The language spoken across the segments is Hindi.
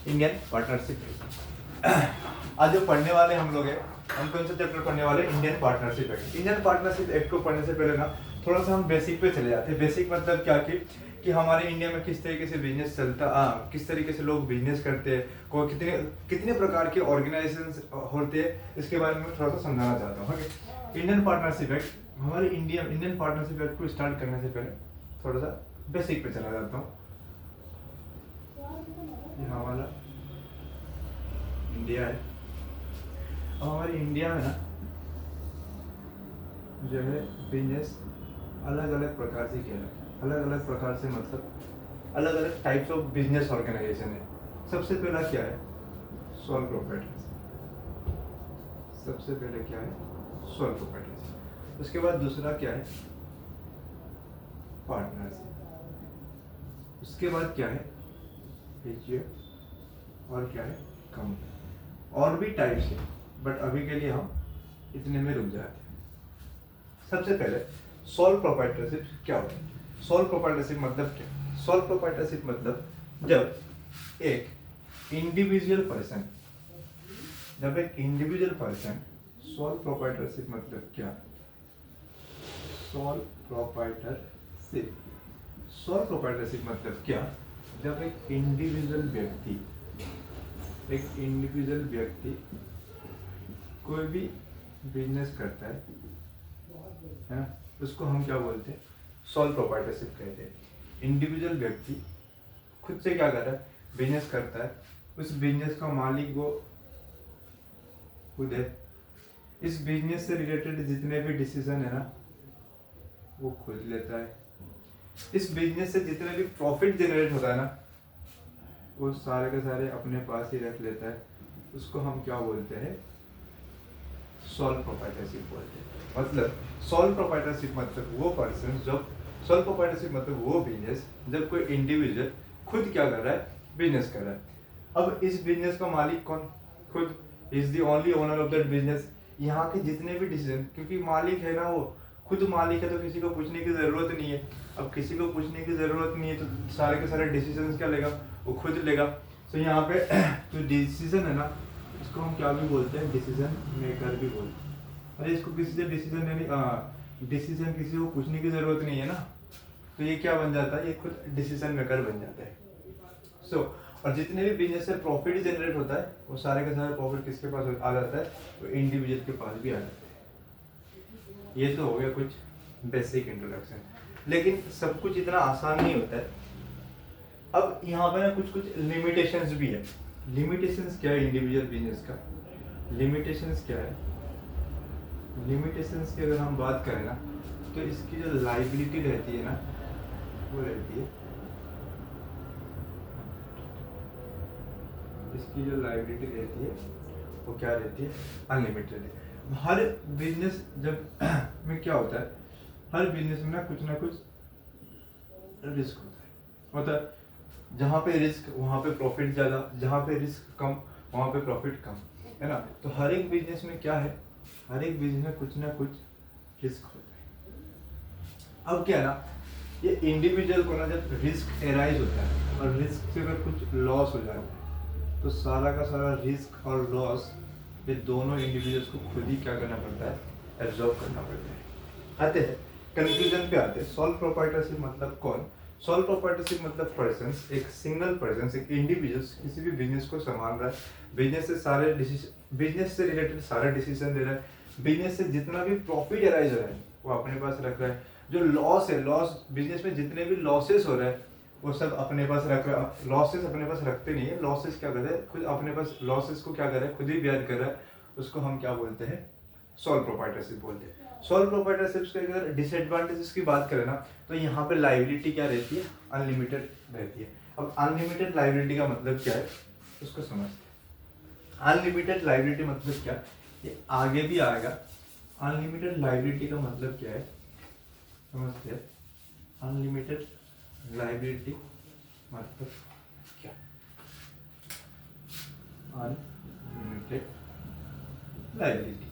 Indian partnership. आज जो पढ़ने वाले हम लोग हैं, हम कौन सा चैप्टर पढ़ने वाले? Indian partnership act. Indian partnership act को पढ़ने से पहले ना थोड़ा सा हम बेसिक पे चले जाते हैं। बेसिक मतलब क्या कि हमारे इंडिया में किस तरीके से बिजनेस चलता, किस तरीके से लोग बिजनेस करते हैं, को कितने कितने प्रकार के ऑर्गेनाइजेशंस होते हैं, इसके बारे में थोड़ा सा समझाना चाहता हूँ। ओके, इंडियन पार्टनरशिप एक्ट, हमारे इंडियन पार्टनरशिप एक्ट को स्टार्ट करने से पहले थोड़ा सा बेसिक पे चला जाता हूँ। ये हमारा इंडिया है। अब हमारी इंडिया में ना जो है बिजनेस अलग अलग प्रकार से किया जाता है। अलग अलग प्रकार से मतलब अलग अलग टाइप्स ऑफ बिजनेस ऑर्गेनाइजेशन है। सबसे पहला क्या है? Sole proprietorship. सबसे पहले क्या है? Sole proprietorship. उसके बाद दूसरा क्या है? पार्टनरशिप। उसके बाद क्या है? और क्या है? कंपनी। और भी टाइप्स है, बट अभी के लिए हम इतने में रुक जाते हैं। सबसे पहले सोल प्रोप्राइटरशिप क्या होता है? सोल प्रोप्राइटरशिप मतलब क्या? सोल प्रोप्राइटरशिप मतलब जब एक इंडिविजुअल पर्सन सोल प्रोप्राइटरशिप मतलब क्या? सोल प्रोप्राइटरशिप मतलब क्या? जब एक इंडिविजुअल व्यक्ति कोई भी बिजनेस करता है ना, उसको हम क्या बोलते हैं? सोल प्रोप्राइटरशिप कहते हैं। इंडिविजुअल व्यक्ति खुद से क्या कर रहा है? बिजनेस करता है। उस बिजनेस का मालिक वो खुद है। इस बिजनेस से रिलेटेड जितने भी डिसीजन है ना, वो खुद लेता है। इस बिजनेस से जितने भी प्रॉफिट जनरेट होता है ना, वो सारे के सारे अपने पास ही रख लेता है। उसको हम क्या बोलते हैं? सोल प्रोप्राइटरशिप बोलते हैं। मतलब सोल प्रोप्राइटरशिप मतलब वो पर्सन, जब सोल प्रोप्राइटरशिप मतलब वो बिजनेस जब कोई इंडिविजुअल खुद क्या कर रहा है? बिजनेस कर रहा है। अब इस बिजनेस का मालिक कौन? खुद is the only owner of that business. यहाँ के जितने भी डिसीजन, क्योंकि मालिक है ना, वो खुद मालिक है, तो किसी को पूछने की जरूरत नहीं है। अब किसी को पूछने की जरूरत नहीं है तो सारे के सारे डिसीजन क्या लेगा? वो खुद लेगा। तो यहाँ पे जो डिसीजन है ना, इसको हम क्या भी बोलते हैं? डिसीजन मेकर भी बोलते हैं। अरे इसको किसी से डिसीजन किसी को पूछने की जरूरत नहीं है ना, तो ये क्या बन जाता है? ये खुद डिसीजन मेकर बन जाता है। और जितने भी बिजनेस से प्रॉफिट जनरेट होता है, वो सारे का सारा प्रॉफिट किसके पास आ जाता है? तो इंडिविजुअल के पास भी आ जाता है। ये तो हो गया कुछ बेसिक इंट्रोडक्शन, लेकिन सब कुछ इतना आसान नहीं होता है। अब यहाँ पे ना कुछ लिमिटेशंस भी है। लिमिटेशंस क्या है इंडिविजुअल बिजनेस का? लिमिटेशंस क्या है? लिमिटेशंस की अगर हम बात करें ना, तो इसकी जो लाइबिलिटी रहती है ना, वो रहती है, इसकी जो लाइबिलिटी रहती है वो क्या रहती है? अनलिमिटेड है। हर बिजनेस जब में क्या होता है? हर बिजनेस में ना कुछ रिस्क होता है। जहाँ पे रिस्क वहाँ पे प्रॉफिट ज़्यादा, जहाँ पे रिस्क कम वहाँ पे प्रॉफिट कम, है ना। तो हर एक बिजनेस में क्या है? हर एक बिजनेस में कुछ ना कुछ रिस्क होता है। अब क्या है ना, ये इंडिविजुअल को ना जब रिस्क एराइज होता है और रिस्क से अगर कुछ लॉस हो जाता है, तो सारा का सारा रिस्क और लॉस ये दोनों इंडिविजुअल्स को खुद ही क्या करना पड़ता है? एब्जॉर्ब करना पड़ता है। आते हैं कंक्लूजन पे आते हैं। सोल प्रोप्राइटरशिप मतलब कौन? सोल प्रोप्राइटरशिप मतलब पर्सन, एक सिंगल पर्सन, एक इंडिविजुअल्स किसी भी बिजनेस को संभाल रहा है, बिजनेस से रिलेटेड सारे डिसीजन ले रहा है, बिजनेस से जितना भी प्रॉफिट अराइज हो रहा है वो अपने पास रख रहा है। जो लॉस है, बिजनेस में जितने भी लॉसेस हो रहे हैं वो सब अपने पास रख रहा है। लॉसेस अपने पास रखते नहीं है, लॉसेस क्या कर रहे हैं? खुद अपने पास लॉसेस को क्या कर रहा है? खुद ही बेयर कर रहा है। उसको हम क्या बोलते हैं? सोल प्रोप्राइटरशिप बोलते हैं। सोल प्रोप्राइटरशिप के अगर डिसएडवांटेजेस की बात करें ना, तो यहाँ पे लाइबिलिटी क्या रहती है? अनलिमिटेड रहती है। अब अनलिमिटेड लाइबिलिटी का मतलब क्या है उसको समझते हैं। अनलिमिटेड लाइबिलिटी मतलब क्या? ये आगे भी आएगा। अनलिमिटेड लाइबिलिटी का मतलब क्या है समझते हैं। अनलिमिटेड लाइबिलिटी मतलब क्या? Unlimited liability,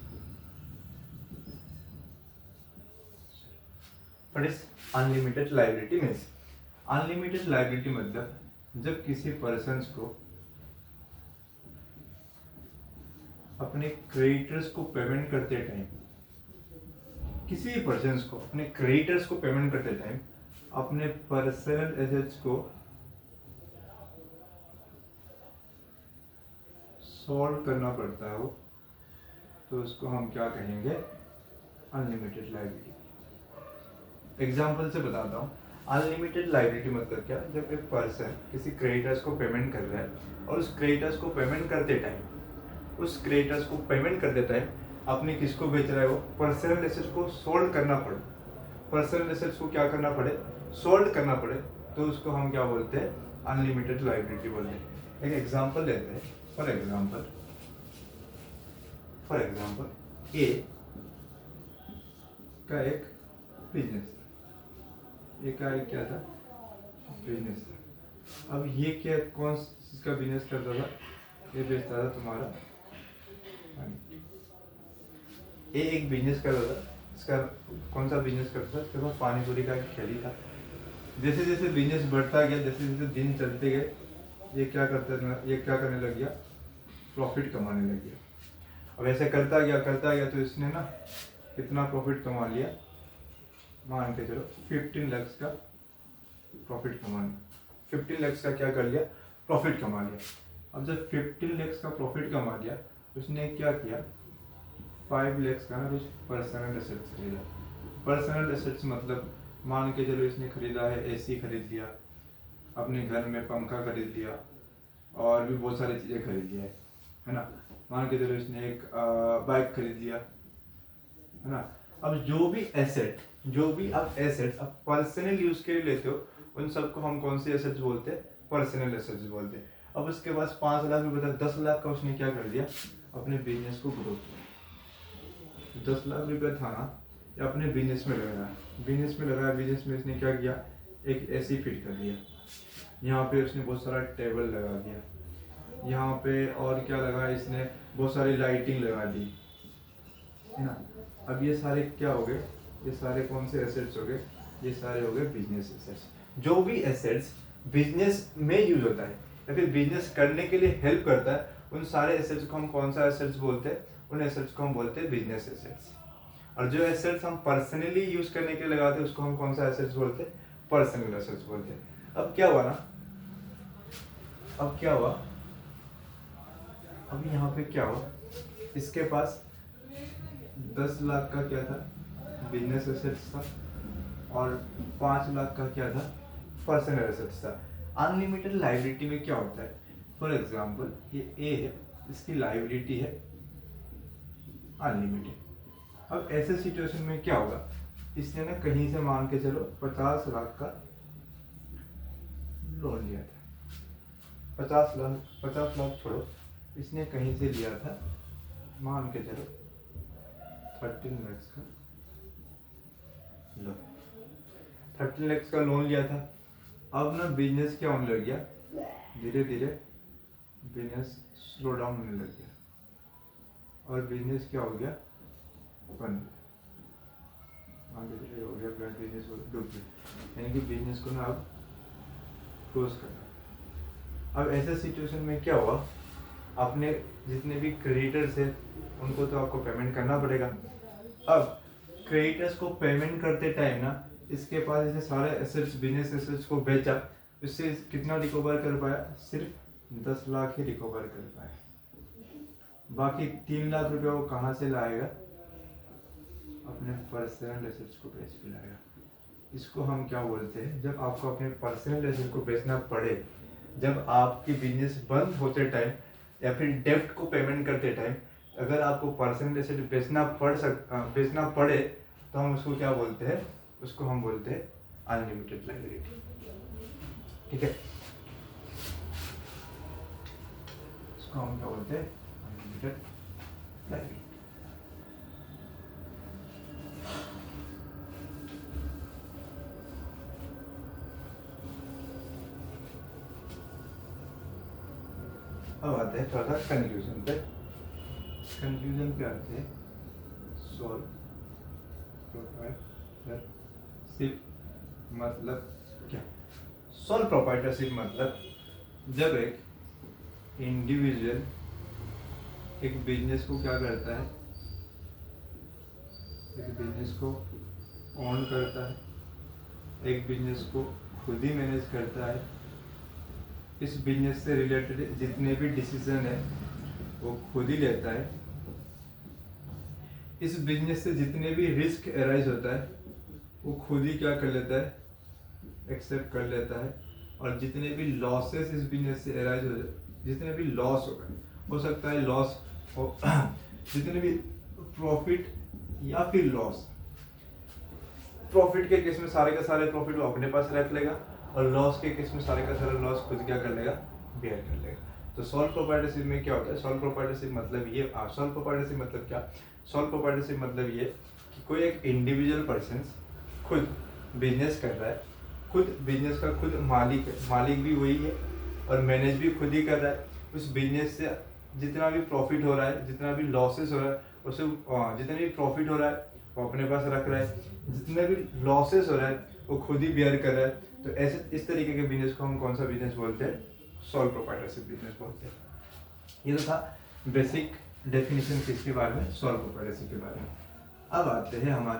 what is unlimited liability means? Unlimited liability मतलब जब किसी पर्सन को अपने क्रेडिटर्स को पेमेंट करते टाइम, किसी भी पर्सन को अपने क्रेडिटर्स को पेमेंट करते टाइम अपने पर्सनल एसेट्स को सॉल्व करना पड़ता हो तो उसको हम क्या कहेंगे, अनलिमिटेड लायबिलिटी। एग्जाम्पल से बताता हूँ, अनलिमिटेड लायबिलिटी मतलब क्या, जब एक पर्सन किसी क्रेडिटर्स को पेमेंट कर रहा है और उस क्रेडिटर्स को पेमेंट करते टाइम अपने किसको बेच रहा है, वो पर्सनल एसेट्स को सोल्ड करना पड़े, पर्सनल एसेट्स को क्या करना पड़े, सोल्ड करना पड़े, तो उसको हम क्या बोलते हैं, अनलिमिटेड लायबिलिटी बोलते हैं। एक एग्जांपल लेते हैं। फॉर एग्जांपल ए का एक बिजनेस था, ए का एक क्या था, बिजनेस था। अब ये क्या, कौन इसका बिजनेस करता था, ये बेचता था तुम्हारा, ये एक बिजनेस कर रहा था। इसका कौन सा बिजनेस करता था, इसके पास पानी पूरी का एक ठेली था। जैसे जैसे बिजनेस बढ़ता गया, जैसे जैसे दिन चलते गए, ये क्या करने लग गया, प्रॉफिट कमाने लग गया। अब ऐसे करता गया तो इसने ना कितना प्रॉफिट कमा लिया, मान के चलो 15 लाख का प्रॉफिट कमा लिया। 15 लाख का क्या कर लिया, प्रॉफिट कमा लिया। अब जब 15 लाख का प्रॉफिट कमा लिया, उसने क्या किया, 5 लाख का ना कुछ पर्सनल एसेट्स खरीदा। पर्सनल एसेट्स मतलब मान के चलो इसने खरीदा है, एसी खरीद लिया, अपने घर में पंखा खरीद लिया, और भी बहुत सारी चीज़ें खरीद लिया है ना। मान के चलो इसने एक बाइक खरीद लिया, है ना। अब जो भी आप एसेट्स आप पर्सनल यूज के लिए लेते हो, उन सबको हम कौन से एसेट्स बोलते हैं, पर्सनल एसेट्स बोलते हैं। अब उसके पास 5 लाख रुपए था, 10 लाख का उसने क्या कर दिया, अपने बिजनेस को ग्रो किया। 10 लाख रुपया था ना, या अपने बिजनेस में लगाया, बिजनेस में इसने क्या किया, एक एसी फिट कर दिया, यहाँ पे उसने बहुत सारा टेबल लगा दिया, यहाँ पे और क्या लगा, इसने बहुत सारी लाइटिंग लगा दी, है ना। अब ये सारे क्या हो गए, ये सारे कौन से एसेट्स हो गए, ये सारे हो गए बिजनेस एसेट्स। जो भी एसेट्स बिजनेस में यूज होता है या फिर बिजनेस करने के लिए हेल्प करता है, उन सारे एसेट्स को हम कौन सा एसेट्स बोलते हैं, उन एसेट्स को हम बोलते हैं बिजनेस एसेट्स। और जो एसेट्स हम पर्सनली यूज करने के लिए लगाते हैं, उसको हम कौन सा एसेट्स बोलते हैं, पर्सनल एसेट्स बोलते हैं। अब क्या हुआ, अब यहाँ पे क्या हुआ, इसके पास 10 लाख का क्या था, बिजनेस एसेट्स था, और 5 लाख का क्या था, पर्सनल एसेट्स था। अनलिमिटेड लायबिलिटी में क्या होता है, फॉर एग्जांपल ये ए है, इसकी लायबिलिटी है अनलिमिटेड। अब ऐसे सिचुएशन में क्या होगा, इसने ना कहीं से मान के चलो 50 लाख का लोन लिया था, 50 लाख छोड़ो, इसने कहीं से लिया था, मान के चलो 13 लाख का लोन, 13 लाख का लोन लिया था। अब ना बिजनेस क्या होने लग गया, धीरे धीरे बिजनेस स्लो डाउन होने लग गया, और बिजनेस क्या हो गया, बंद, आगे चले हो गया, बिजनेस डूब गया, यानी कि बिजनेस को ना अब क्लोज करना। अब ऐसे सिचुएशन में क्या हुआ, अपने जितने भी क्रेडिटर्स है उनको तो आपको पेमेंट करना पड़ेगा। अब क्रेडिटर्स को पेमेंट करते टाइम ना, इसके पास ऐसे सारे एसेट्स, बिजनेस एसेट्स को बेचा, इससे कितना रिकवर कर पाया, सिर्फ 10 लाख ही रिकवर कर पाया। बाकी 3 लाख रुपया वो कहाँ से लाएगा, अपने पर्सनल एसेट्स को बेच के लाएगा। इसको हम क्या बोलते हैं, जब आपको अपने पर्सनल एसेट को बेचना पड़े, जब आपकी बिजनेस बंद होते टाइम या फिर डेब्ट को पेमेंट करते टाइम अगर आपको पर्सनल एसेट बेचना पड़े, तो हम उसको क्या बोलते हैं, उसको हम बोलते हैं अनलिमिटेड लायबिलिटी। ठीक है, इसको हम क्या बोलते हैं, अनलिमिटेड लायबिलिटी। अब आते हैं थोड़ा सा कंक्लूजन पे। कंक्लूजन पे आते हैं, सोल प्रोप्राइटरशिप मतलब क्या। सोल प्रोप्राइटरशिप मतलब जब एक इंडिविजुअल एक बिजनेस को क्या करता है, एक बिजनेस को ऑन करता है, एक बिजनेस को खुद ही मैनेज करता है। इस बिजनेस से रिलेटेड जितने भी डिसीजन है वो खुद ही लेता है। इस बिजनेस से जितने भी रिस्क अराइज होता है वो खुद ही क्या कर लेता है, एक्सेप्ट कर लेता है। और जितने भी लॉसेस इस बिजनेस से अराइज हो, जितने भी लॉस हो सकता है लॉस हो जितने भी प्रॉफिट या फिर लॉस, प्रॉफिट के केस में सारे का सारे प्रॉफिट वो अपने पास रख लेगा और लॉस के केस में सारे का सारा लॉस खुद क्या कर लेगा, बेयर कर लेगा। तो सॉल्व प्रोप्राइटरशिप में क्या होता है, सॉल्व प्रोप्राइटरशिप मतलब ये, सॉल्व प्रोप्राइटरशिप मतलब क्या, सॉल्व प्रोप्राइटरशिप मतलब ये कि कोई एक इंडिविजुअल पर्सन खुद बिजनेस कर रहा है, खुद बिजनेस का खुद मालिक है, मालिक भी वही है और मैनेज भी खुद ही कर रहा है। उस बिजनेस से जितना भी प्रॉफिट हो रहा है, जितना भी लॉसेस हो रहा है, उसे जितना भी प्रॉफिट हो रहा है वो अपने पास रख रहा है, जितने भी लॉसेस हो रहा है वो खुद ही बेयर कर रहा है। तो ऐसे इस तरीके के बिजनेस को हम कौन सा बिजनेस बोलते हैं, सॉल्व प्रोप्राइटरशिप बिजनेस बोलते हैं। ये तो था बेसिक डेफिनेशन किसके बारे में, सॉल्व प्रोप्राइटरशिप के बारे में। अब आते हैं हमारे